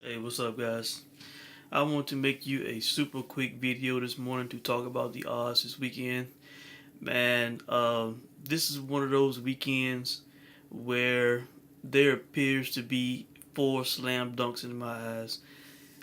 Hey, what's up, guys? I want to make you a super quick video this morning to talk about the odds this weekend. Man, this is one of those weekends where there appears to be four slam dunks in my eyes.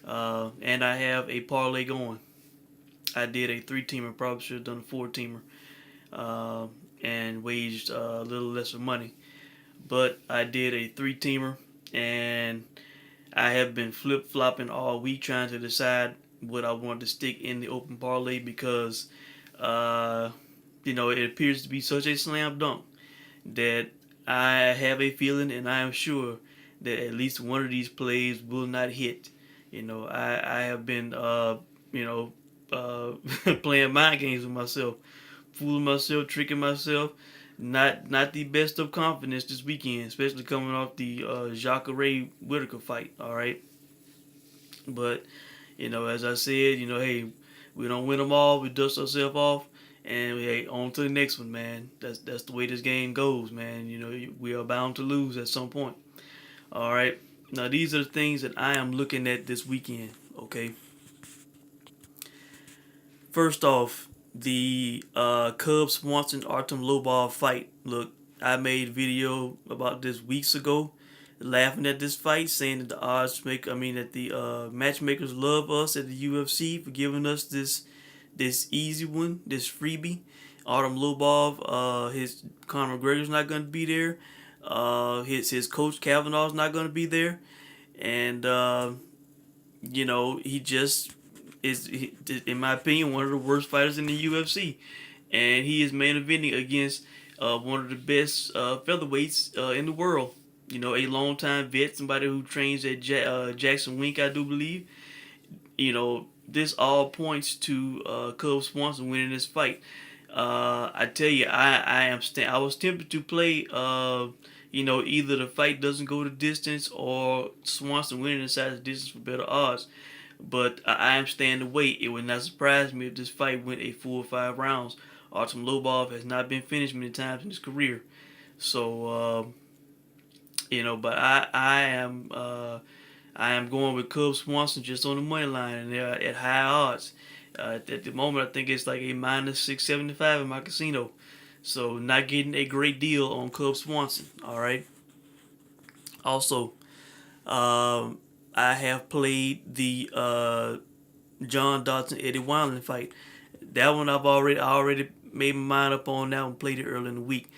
And I have a parlay going. I did a three-teamer, probably should have done a four-teamer, uh, and waged a little less of money. But I did a three-teamer, and I have been flip flopping all week trying to decide what I want to stick in the open parlay because, uh, it appears to be such a slam dunk that I have a feeling and I am sure that at least one of these plays will not hit. I have been, playing mind games with myself, fooling myself, tricking myself. Not the best of confidence this weekend, especially coming off the Jacare Whitaker fight. All right, but as I said, hey, we don't win them all. We dust ourselves off, and hey, on to the next one, man. That's the way this game goes, man. We are bound to lose at some point. All right. Now these are the things that I am looking at this weekend. Okay. First off, the Cubs Swanson Artem Lobov fight. Look, I made a video about this weeks ago, laughing at this fight, saying that the odds make, I mean that the matchmakers love us at the UFC for giving us this easy one, this freebie. Artem Lobov, his Conor McGregor's not going to be there. His coach Kavanaugh's not going to be there, and he just is, in my opinion, one of the worst fighters in the UFC, and he is main eventing against one of the best featherweights in the world. A longtime vet, somebody who trains at Jackson Wink, I do believe. This all points to Cub Swanson winning this fight. I tell you, I was tempted to play. Either the fight doesn't go the distance or Swanson winning inside the distance for better odds. But I am staying the wait. It would not surprise me if this fight went a full 5 rounds. Artem Lobov has not been finished many times in his career. So, but I am going with Cub Swanson just on the money line, and they're at high odds. At the moment, I think it's like a minus 675 in my casino. So, not getting a great deal on Cub Swanson. All right. Also, um, I have played the John Dodson Eddie Wineland fight. That one I already made my mind up on that one. Played it early in the week.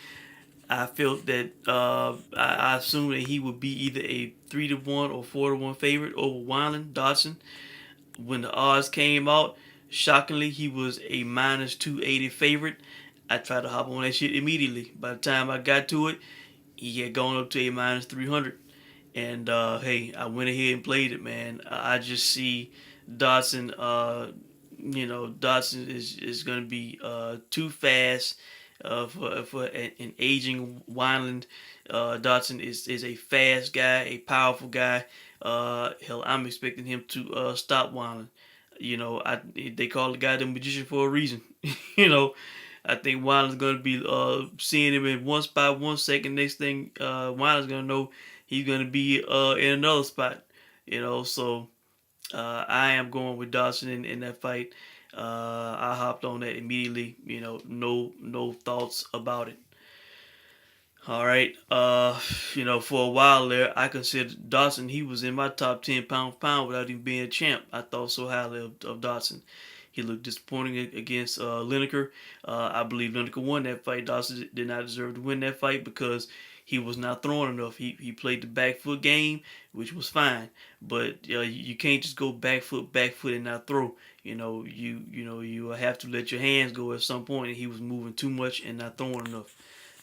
I felt that I assumed that he would be either a 3-1 or 4-1 favorite over Wineland Dodson. When the odds came out, shockingly he was a minus 280 favorite. I tried to hop on that shit immediately. By the time I got to it, he had gone up to a minus 300. And hey, I went ahead and played it, man. I just see Dodson. Dodson is going to be too fast for an aging Wineland. Dodson is a fast guy, a powerful guy. Hell, I'm expecting him to stop Wineland. They call the guy the magician for a reason. you know, I think Wineland's going to be seeing him in one spot 1 second. Next thing, Wineland's going to know he's going to be in another spot. So I am going with Dodson in that fight. I hopped on that immediately. No thoughts about it. All right. For a while there, I considered Dodson. He was in my top 10 pound for pound without even being a champ. I thought so highly of Dodson. He looked disappointing against Lineker. I believe Lineker won that fight. Dodson did not deserve to win that fight because he was not throwing enough. He played the back foot game, which was fine, but you can't just go back foot and not throw. You have to let your hands go at some point. And he was moving too much and not throwing enough.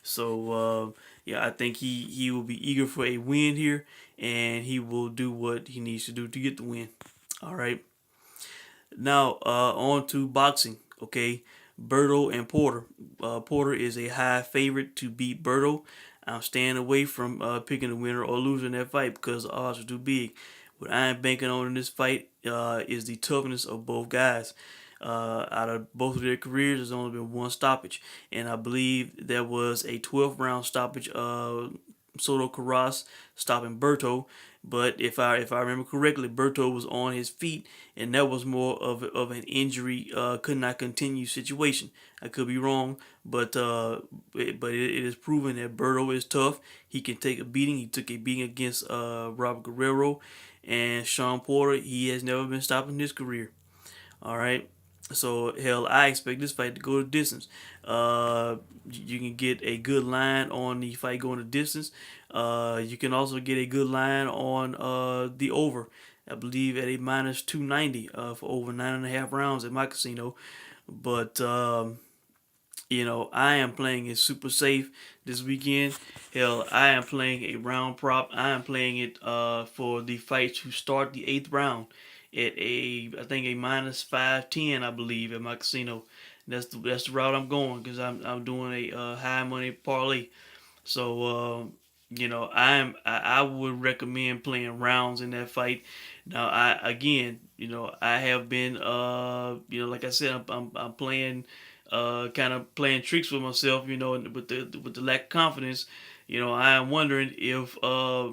So yeah, I think he will be eager for a win here, and he will do what he needs to do to get the win. All right. Now on to boxing. Okay, Berto and Porter. Porter is a high favorite to beat Berto. I'm staying away from picking the winner or losing that fight because the odds are too big. What I am banking on in this fight is the toughness of both guys. Out of both of their careers, there's only been one stoppage, and I believe there was a 12th round stoppage. Soto Carras stopping Berto, But if I remember correctly, Berto was on his feet, and that was more of an injury, could not continue situation. I could be wrong, but it is proven that Berto is tough. He can take a beating. He took a beating against Robert Guerrero and Sean Porter. He has never been stopped in his career. All right. So hell, I expect this fight to go the distance. You can get a good line on the fight going the distance. You can also get a good line on the over. I believe at a minus 290 for over 9.5 rounds at my casino. But I am playing it super safe this weekend. Hell, I am playing a round prop. I am playing it for the fight to start the eighth round at I think a minus 510, I believe, at my casino. That's the route I'm going because I'm doing a high money parlay. So I would recommend playing rounds in that fight. Now I have been like I said, I'm playing kind of playing tricks with myself, with the lack of confidence. I am wondering if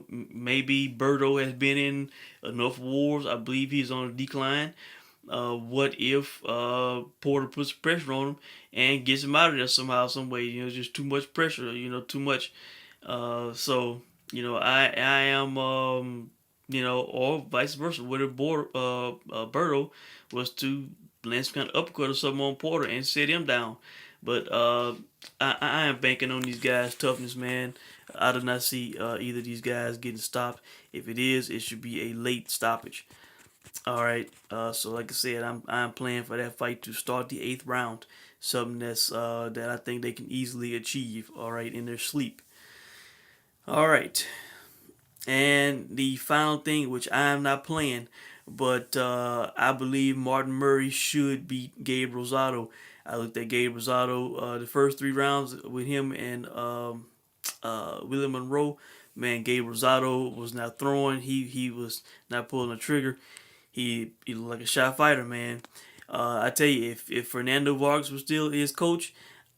maybe Berto has been in enough wars. I believe he's on a decline. What if Porter puts pressure on him and gets him out of there somehow, some way? Just too much pressure. Too much. So I am or vice versa. What if Berto was to land some kind of uppercut or something on Porter and set him down? But I am banking on these guys' toughness, man. I do not see either of these guys getting stopped. If it is, it should be a late stoppage. All right. So like I said, I'm playing for that fight to start the eighth round. Something that I think they can easily achieve. All right, in their sleep. All right. And the final thing, which I am not playing, but I believe Martin Murray should beat Gabe Rosado. I looked at Gabe Rosado the first 3 rounds with him and William Monroe. Man, Gabe Rosado was not throwing. He was not pulling the trigger. He looked like a shot fighter, man. I tell you, if Fernando Vargas was still his coach,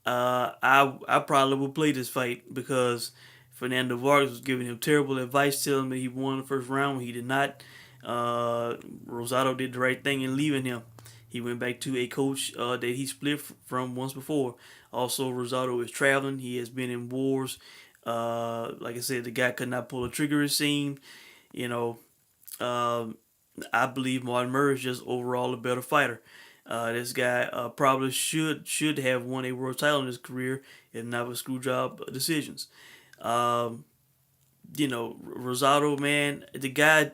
I probably would play this fight because Fernando Vargas was giving him terrible advice, telling him that he won the first round when he did not. Rosado did the right thing in leaving him. He went back to a coach that he split from once before. Also, Rosado is traveling. He has been in wars. Like I said, the guy could not pull a trigger, it seemed. You know, um, I believe Martin Murray is just overall a better fighter. This guy probably should have won a world title in his career if not with screw job decisions. Um, Rosado, man, the guy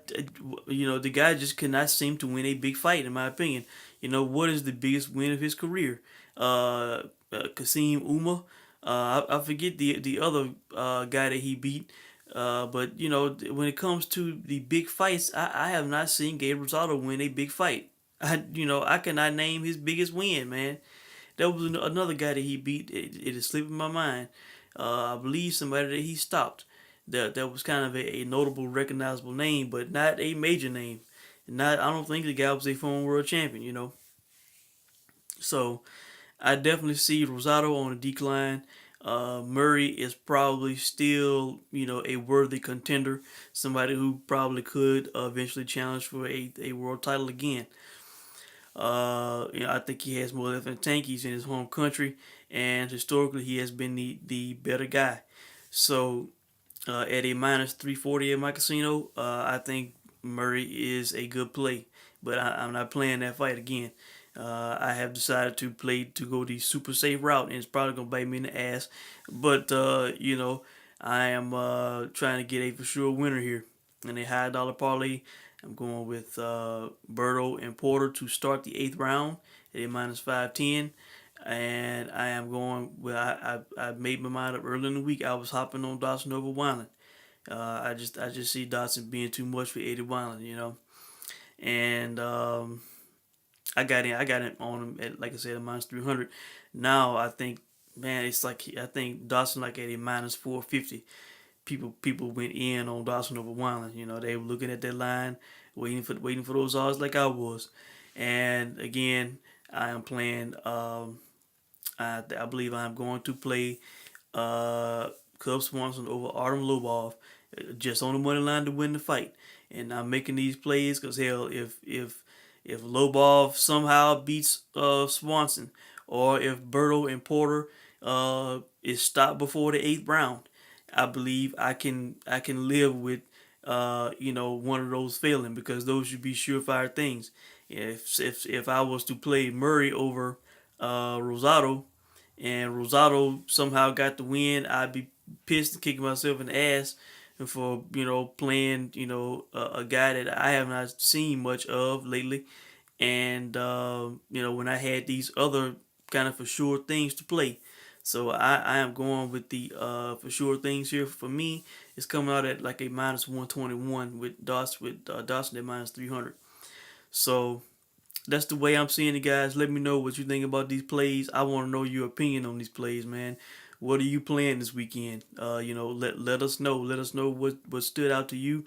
just cannot seem to win a big fight, in my opinion. What is the biggest win of his career? Kasim Uma. I forget the other guy that he beat. But when it comes to the big fights, I have not seen Gabe Rosado win a big fight. I cannot name his biggest win, man. There was another guy that he beat. It is slipping my mind. I believe somebody that he stopped. That was kind of a notable, recognizable name, but not a major name. Not, I don't think the guy was a former world champion. So I definitely see Rosado on a decline. Murray is probably still, a worthy contender, somebody who probably could eventually challenge for a world title again. I think he has more left in the tank. He's in his home country, and historically, he has been the better guy. So, at a minus 340 at my casino, I think Murray is a good play. But I'm not playing that fight again. I have decided to go the super safe route, and it's probably gonna bite me in the ass. But I am trying to get a for sure winner here in a high dollar parlay. I'm going with Berto and Porter to start the eighth round at a minus 510. And I am going. Well, I made my mind up early in the week. I was hopping on Dodson over Wineland. I just see Dodson being too much for Eddie Wineland. And I got it on him at, like I said, a minus 300. Now I think, man, it's like I think Dodson like at a minus 450. People went in on Dodson over Wineland. They were looking at that line, waiting for those odds like I was. And again, I am playing. I believe I am going to play Cub Swanson over Artem Lobov, just on the money line to win the fight. and I'm making these plays because hell, if Lobov somehow beats Swanson, or if Berto and Porter is stopped before the eighth round, I believe I can live with one of those failing, because those should be surefire things. If I was to play Murray over Rosado, and Rosado somehow got the win, I'd be pissed and kicking myself in the ass for playing a guy that I have not seen much of lately, and when I had these other kind of for sure things to play. So I am going with the for sure things here. For me, it's coming out at like a minus 121 with Dodson at minus 300. So that's the way I'm seeing it, guys. Let me know what you think about these plays. I want to know your opinion on these plays, man. What are you playing this weekend? Let us know. Let us know what stood out to you.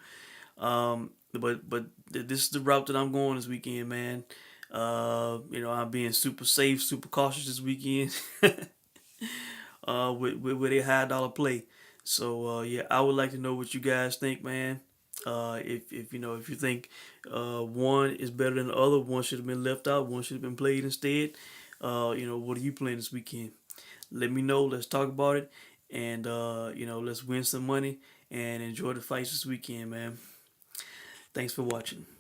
But this is the route that I'm going this weekend, man. I'm being super safe, super cautious this weekend. With a high dollar play. So yeah, I would like to know what you guys think, man. If you think one is better than the other, one should have been left out, one should have been played instead. What are you playing this weekend? Let me know. Let's talk about it, and let's win some money and enjoy the fights this weekend, man. Thanks for watching.